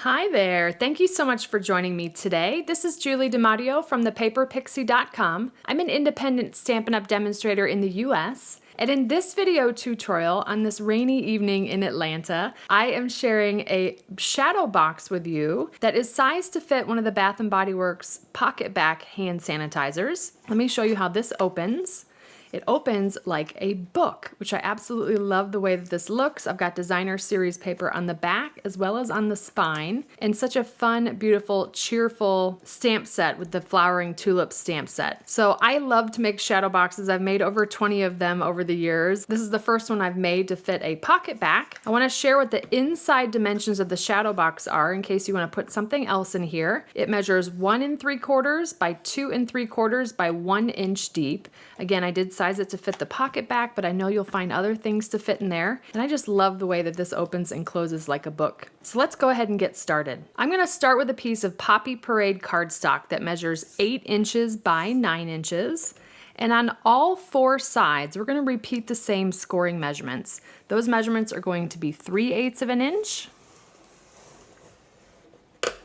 Hi there. Thank you so much for joining me today. This is Julie DiMatteo from thepaperpixie.com. I'm an independent Stampin' Up! Demonstrator in the US. And in this video tutorial on this rainy evening in Atlanta, I am sharing a shadow box with you that is sized to fit one of the Bath & Body Works PocketBac hand sanitizers. Let me show you how this opens. It opens like a book, which I absolutely love the way that this looks. I've got designer series paper on the back as well as on the spine, and such a fun, beautiful, cheerful stamp set with the flowering tulip stamp set. So I love to make shadow boxes. I've made over 20 of them over the years. This is the first one I've made to fit a PocketBac. I want to share what the inside dimensions of the shadow box are in case you want to put something else in here. It measures 1 3/4 by 2 3/4 by 1 inch deep. Again, I did size it to fit the PocketBac, but I know you'll find other things to fit in there. And I just love the way that this opens and closes like a book. So let's go ahead and get started. I'm going to start with a piece of Poppy Parade cardstock that measures 8 inches by 9 inches. And on all 4 sides, we're going to repeat the same scoring measurements. Those measurements are going to be 3/8 of an inch,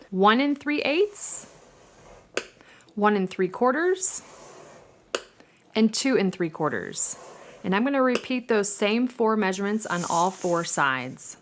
1 3/8, 1 3/4, and 2 3/4. And I'm going to repeat those same 4 measurements on all 4 sides.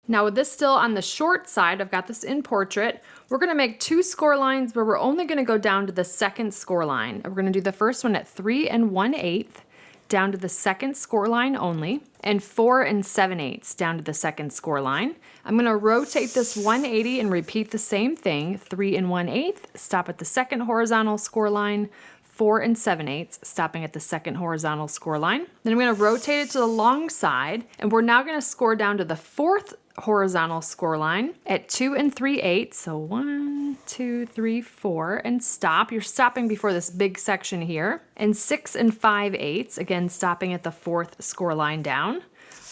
Now with this still on the short side, I've got this in portrait, we're going to make 2 score lines where we're only going to go down to the second score line. We're going to do the first one at 3 1/8 down to the second score line only, and 4 7/8 down to the second score line. I'm going to rotate this 180 and repeat the same thing, 3 1/8, stop at the second horizontal score line, 4 7/8, stopping at the second horizontal score line. Then I'm going to rotate it to the long side, and we're now going to score down to the fourth horizontal score line at 2 3/8, so 1, 2, 3, 4, and stop. You're stopping before this big section here. And 6 5/8, again stopping at the fourth score line down.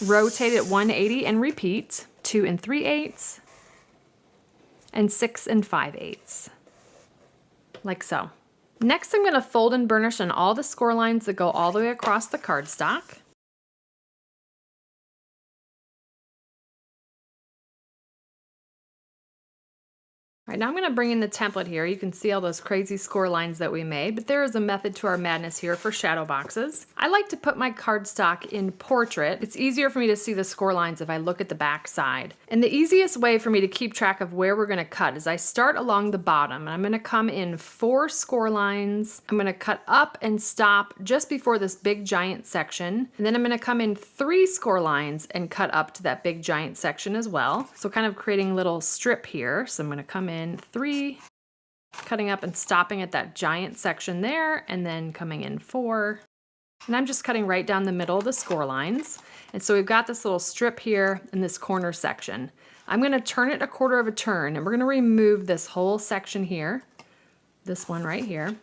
Rotate it 180 and repeat, 2 3/8, and 6 5/8, like so. Next, I'm going to fold and burnish on all the score lines that go all the way across the cardstock. All right, now I'm going to bring in the template here. You can see all those crazy score lines that we made, but there is a method to our madness here for shadow boxes. I like to put my cardstock in portrait. It's easier for me to see the score lines if I look at the back side. And the easiest way for me to keep track of where we're going to cut is I start along the bottom, and I'm going to come in 4 score lines. I'm going to cut up and stop just before this big giant section. And then I'm going to come in 3 score lines and cut up to that big giant section as well. So kind of creating a little strip here. So I'm going to come in 3, cutting up and stopping at that giant section there, and then coming in 4. And I'm just cutting right down the middle of the score lines. And so we've got this little strip here in this corner section. I'm going to turn it 1/4 of a turn, and we're going to remove this whole section here, this one right here.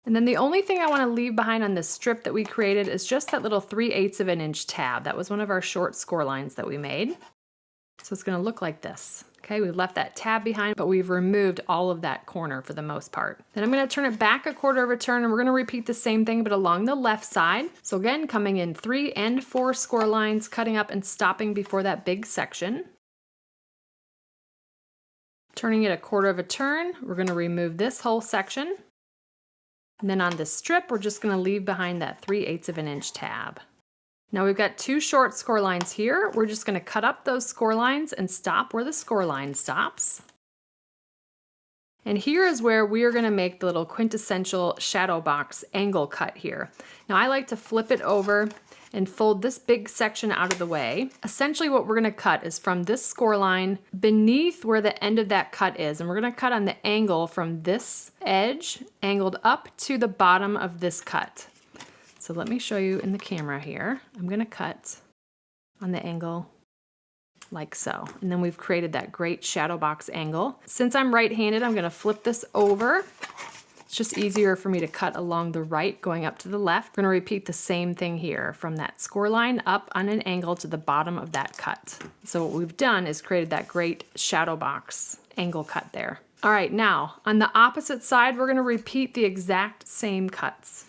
And then the only thing I want to leave behind on this strip that we created is just that little 3/8 of an inch tab. That was one of our short score lines that we made. So it's going to look like this. Okay, we've left that tab behind, but we've removed all of that corner for the most part. Then I'm going to turn it back 1/4 of a turn, and we're going to repeat the same thing, but along the left side. So again, coming in 3 and 4 score lines, cutting up and stopping before that big section. Turning it 1/4 of a turn, we're going to remove this whole section. And then on this strip, we're just going to leave behind that 3/8 of an inch tab. Now we've got 2 short score lines here. We're just going to cut up those score lines and stop where the score line stops. And here is where we are going to make the little quintessential shadow box angle cut here. Now I like to flip it over and fold this big section out of the way. Essentially what we're going to cut is from this score line beneath where the end of that cut is. And we're going to cut on the angle from this edge, angled up to the bottom of this cut. So let me show you in the camera here. I'm going to cut on the angle like so. And then we've created that great shadow box angle. Since I'm right-handed, I'm going to flip this over. It's just easier for me to cut along the right going up to the left. We're going to repeat the same thing here from that score line up on an angle to the bottom of that cut. So what we've done is created that great shadow box angle cut there. All right, now on the opposite side, we're going to repeat the exact same cuts.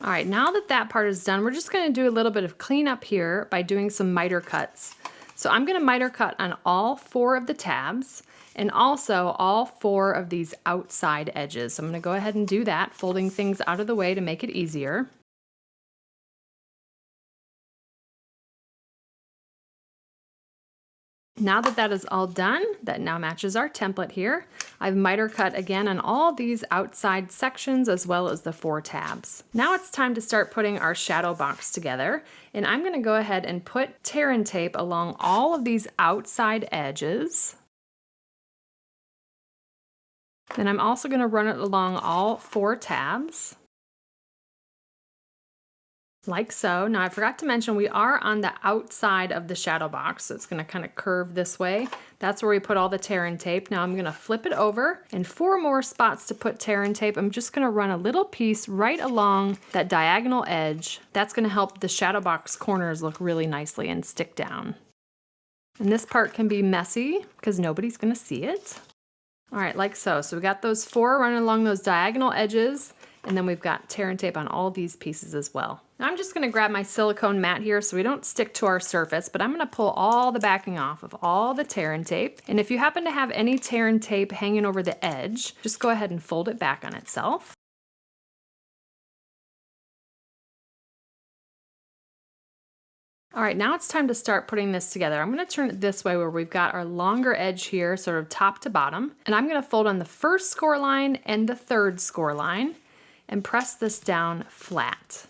All right, now that that part is done, we're just gonna do a little bit of cleanup here by doing some miter cuts. So I'm gonna miter cut on all 4 of the tabs and also all 4 of these outside edges. So I'm gonna go ahead and do that, folding things out of the way to make it easier. Now that that is all done, that now matches our template here, I've miter cut again on all these outside sections as well as the 4 tabs. Now it's time to start putting our shadow box together, and I'm going to go ahead and put tear and tape along all of these outside edges. Then I'm also going to run it along all 4 tabs. Like so. Now I forgot to mention we are on the outside of the shadow box, so it's going to kind of curve this way. That's where we put all the tear and tape. Now I'm going to flip it over, and 4 more spots to put tear and tape. I'm just going to run a little piece right along that diagonal edge. That's going to help the shadow box corners look really nicely and stick down. And this part can be messy because nobody's going to see it. All right, like so. So we got those 4 running along those diagonal edges, and then we've got tear and tape on all these pieces as well. Now I'm just going to grab my silicone mat here so we don't stick to our surface, but I'm going to pull all the backing off of all the tear and tape. And if you happen to have any tear and tape hanging over the edge, just go ahead and fold it back on itself. All right, now it's time to start putting this together. I'm going to turn it this way where we've got our longer edge here, sort of top to bottom. And I'm going to fold on the first score line and the third score line and press this down flat.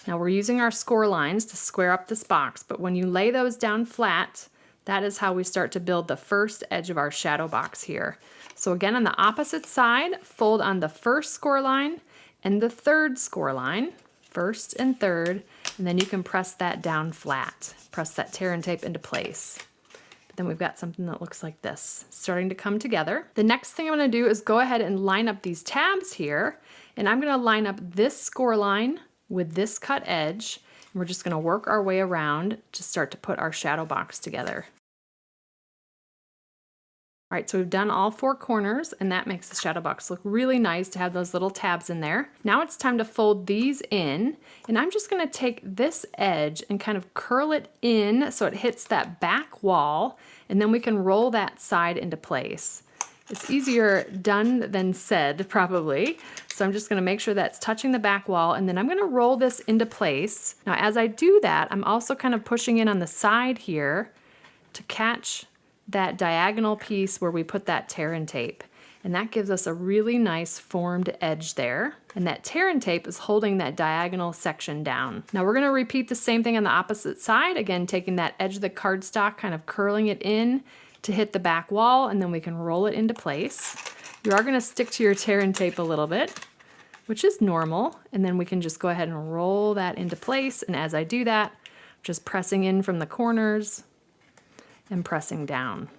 Now we're using our score lines to square up this box, but when you lay those down flat, that is how we start to build the first edge of our shadow box here. So again, on the opposite side, fold on the first score line and the third score line, first and third, and then you can press that down flat. Press that tear and tape into place. But then we've got something that looks like this, starting to come together. The next thing I'm going to do is go ahead and line up these tabs here, and I'm going to line up this score line with this cut edge, and we're just going to work our way around to start to put our shadow box together. All right, so we've done all 4 corners, and that makes the shadow box look really nice to have those little tabs in there. Now it's time to fold these in, and I'm just going to take this edge and kind of curl it in so it hits that back wall, and then we can roll that side into place. It's easier done than said, probably. So I'm just going to make sure that's touching the back wall, and then I'm going to roll this into place. Now as I do that, I'm also kind of pushing in on the side here to catch that diagonal piece where we put that tear and tape. And that gives us a really nice formed edge there. And that tear and tape is holding that diagonal section down. Now we're going to repeat the same thing on the opposite side. Again, taking that edge of the cardstock, kind of curling it in to hit the back wall, and then we can roll it into place. You are going to stick to your tear and tape a little bit, which is normal, and then we can just go ahead and roll that into place. And as I do that, just pressing in from the corners and pressing down.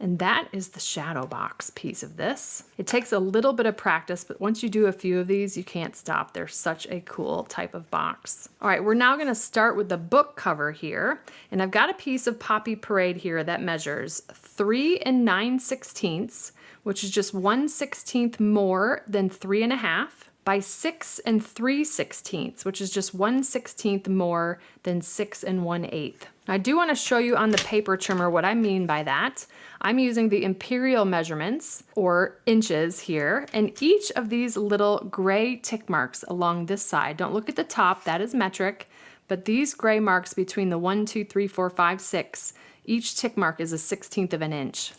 And that is the shadow box piece of this. It takes a little bit of practice, but once you do a few of these, you can't stop. They're such a cool type of box. All right, we're now gonna start with the book cover here. And I've got a piece of Poppy Parade here that measures 3 9/16, which is just 1/16 more than 3.5, by 6 3/16, which is just 1/16 more than 6 1/8. I do want to show you on the paper trimmer what I mean by that. I'm using the imperial measurements, or inches here, and each of these little gray tick marks along this side, don't look at the top, that is metric, but these gray marks between the 1, 2, 3, 4, 5, 6, each tick mark is a 1/16 of an inch.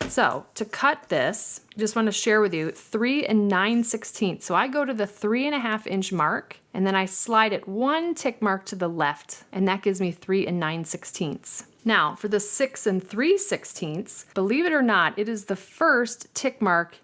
So to cut this, I just want to share with you 3 9/16. So I go to the 3.5 inch mark, and then I slide it 1 tick mark to the left, and that gives me 3 9/16. Now for the 6 3/16, believe it or not, it is the first tick mark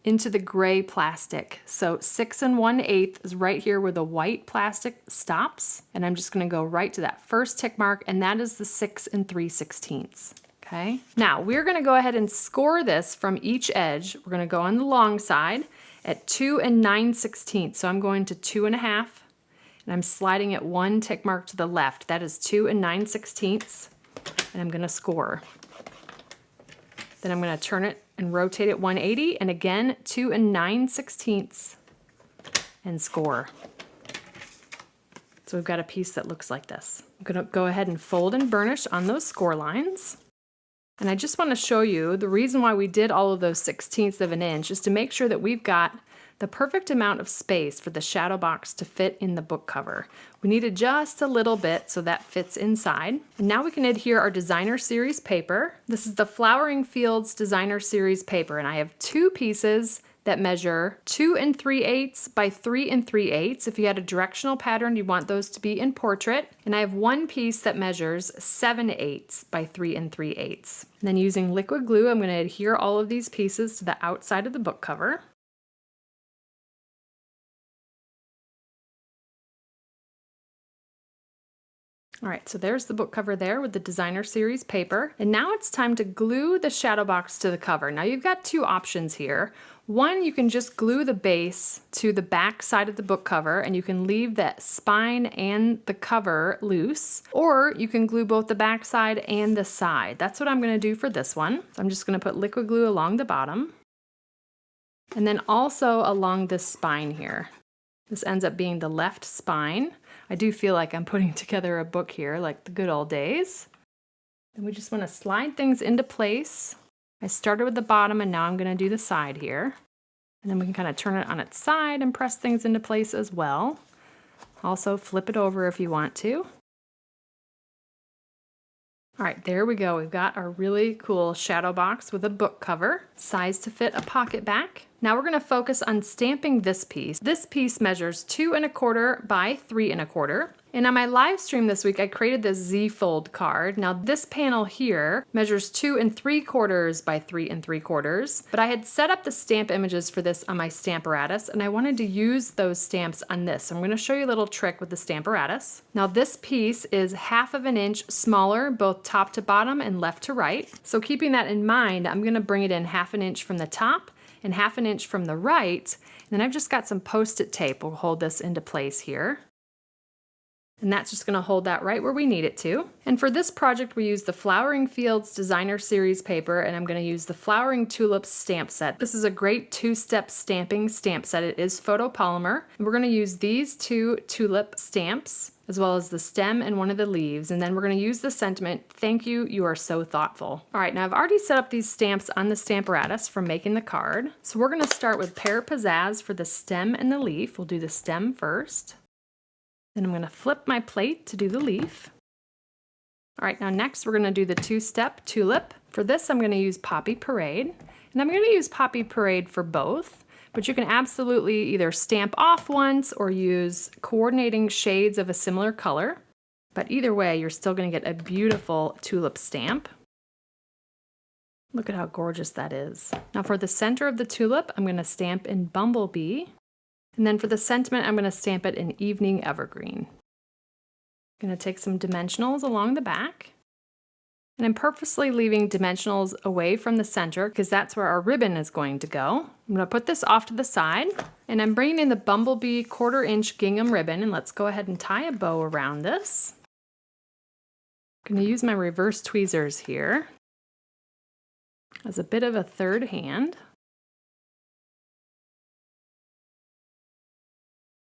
into the gray plastic. So 6 1/8 is right here where the white plastic stops, and I'm just going to go right to that first tick mark, and that is the 6 3/16. Okay. Now we're going to go ahead and score this from each edge. We're going to go on the long side at 2 9/16. So I'm going to 2.5, and I'm sliding it 1 tick mark to the left. That is 2 9/16, and I'm going to score. Then I'm going to turn it and rotate it 180, and again 2 9/16, and score. So we've got a piece that looks like this. I'm gonna go ahead and fold and burnish on those score lines. And I just want to show you the reason why we did all of those 1/16 of an inch is to make sure that we've got the perfect amount of space for the shadow box to fit in the book cover. We needed just a little bit so that fits inside. And now we can adhere our designer series paper. This is the Flowering Fields designer series paper, and I have 2 pieces that measure 2 3/8 by 3 3/8. If you had a directional pattern, you want those to be in portrait. And I have 1 piece that measures 7/8 by 3 3/8. And then using liquid glue, I'm going to adhere all of these pieces to the outside of the book cover. All right, so there's the book cover there with the designer series paper. And now it's time to glue the shadow box to the cover. Now you've got 2 options here. One, you can just glue the base to the back side of the book cover and you can leave that spine and the cover loose, or you can glue both the back side and the side. That's what I'm going to do for this one. So I'm just going to put liquid glue along the bottom and then also along this spine here. This ends up being the left spine. I do feel like I'm putting together a book here like the good old days. And we just want to slide things into place. I started with the bottom and now I'm going to do the side here. And then we can kind of turn it on its side and press things into place as well. Also flip it over if you want to. All right, there we go. We've got our really cool shadow box with a book cover, size to fit a pocket back. Now we're going to focus on stamping this piece. This piece measures 2 1/4 by 3 1/4. And on my live stream this week, I created this Z-fold card. Now this panel here measures 2 3/4 by 3 3/4. But I had set up the stamp images for this on my Stamparatus, and I wanted to use those stamps on this. So I'm going to show you a little trick with the Stamparatus. Now this piece is 1/2 inch smaller, both top to bottom and left to right. So keeping that in mind, I'm going to bring it in 1/2 inch from the top and 1/2 inch from the right. And then I've just got some Post-it tape. We'll hold this into place here. And that's just going to hold that right where we need it to. And for this project, we use the Flowering Fields designer series paper, and I'm going to use the Flowering Tulips stamp set. This is a great 2-step stamping stamp set. It is photopolymer. And we're going to use these 2 tulip stamps, as well as the stem and one of the leaves. And then we're going to use the sentiment, "Thank you, you are so thoughtful." All right, now I've already set up these stamps on the Stamparatus from making the card. So we're going to start with Pear Pizzazz for the stem and the leaf. We'll do the stem first. Then I'm going to flip my plate to do the leaf. All right, now next we're going to do the 2-step tulip. For this, I'm going to use Poppy Parade. And I'm going to use Poppy Parade for both, but you can absolutely either stamp off once or use coordinating shades of a similar color. But either way, you're still going to get a beautiful tulip stamp. Look at how gorgeous that is. Now for the center of the tulip, I'm going to stamp in Bumblebee. And then for the sentiment, I'm going to stamp it in Evening Evergreen. I'm going to take some dimensionals along the back. And I'm purposely leaving dimensionals away from the center because that's where our ribbon is going to go. I'm going to put this off to the side. And I'm bringing in the Bumblebee 1/4 inch gingham ribbon. And let's go ahead and tie a bow around this. I'm going to use my reverse tweezers here as a bit of a third hand.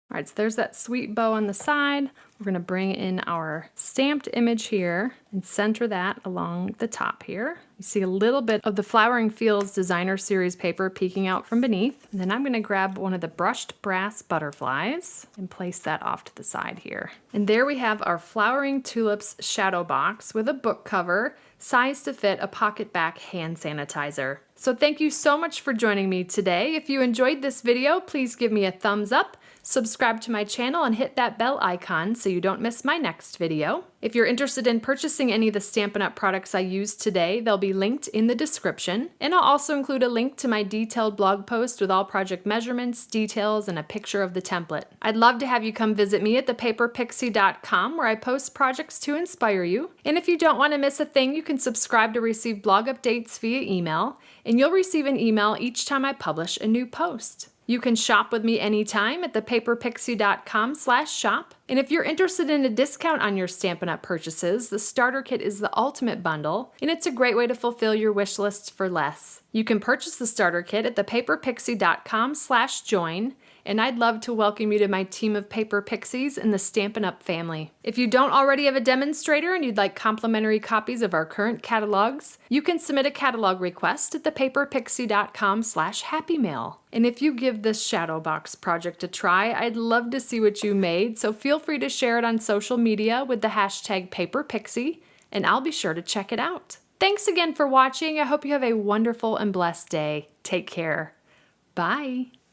All right, so there's that sweet bow on the side. We're going to bring in our stamped image here and center that along the top here. You see a little bit of the Flowering Fields designer series paper peeking out from beneath. And then I'm going to grab one of the brushed brass butterflies and place that off to the side here. And there we have our Flowering Tulips shadow box with a book cover, size to fit a PocketBac hand sanitizer. So thank you so much for joining me today. If you enjoyed this video, please give me a thumbs up. Subscribe to my channel and hit that bell icon so you don't miss my next video. If you're interested in purchasing any of the Stampin' Up! Products I used today, they'll be linked in the description. And I'll also include a link to my detailed blog post with all project measurements, details, and a picture of the template. I'd love to have you come visit me at thepaperpixie.com where I post projects to inspire you. And if you don't want to miss a thing, you can subscribe to receive blog updates via email, and you'll receive an email each time I publish a new post. You can shop with me anytime at thepaperpixie.com/shop. And if you're interested in a discount on your Stampin' Up! Purchases, the starter kit is the ultimate bundle, and it's a great way to fulfill your wish list for less. You can purchase the starter kit at thepaperpixie.com/join, and I'd love to welcome you to my team of paper pixies in the Stampin' Up! Family. If you don't already have a demonstrator and you'd like complimentary copies of our current catalogs, you can submit a catalog request at thepaperpixie.com/happymail. And if you give this shadow box project a try, I'd love to see what you made, so feel free to share it on social media with the hashtag #PaperPixie, and I'll be sure to check it out. Thanks again for watching. I hope you have a wonderful and blessed day. Take care. Bye.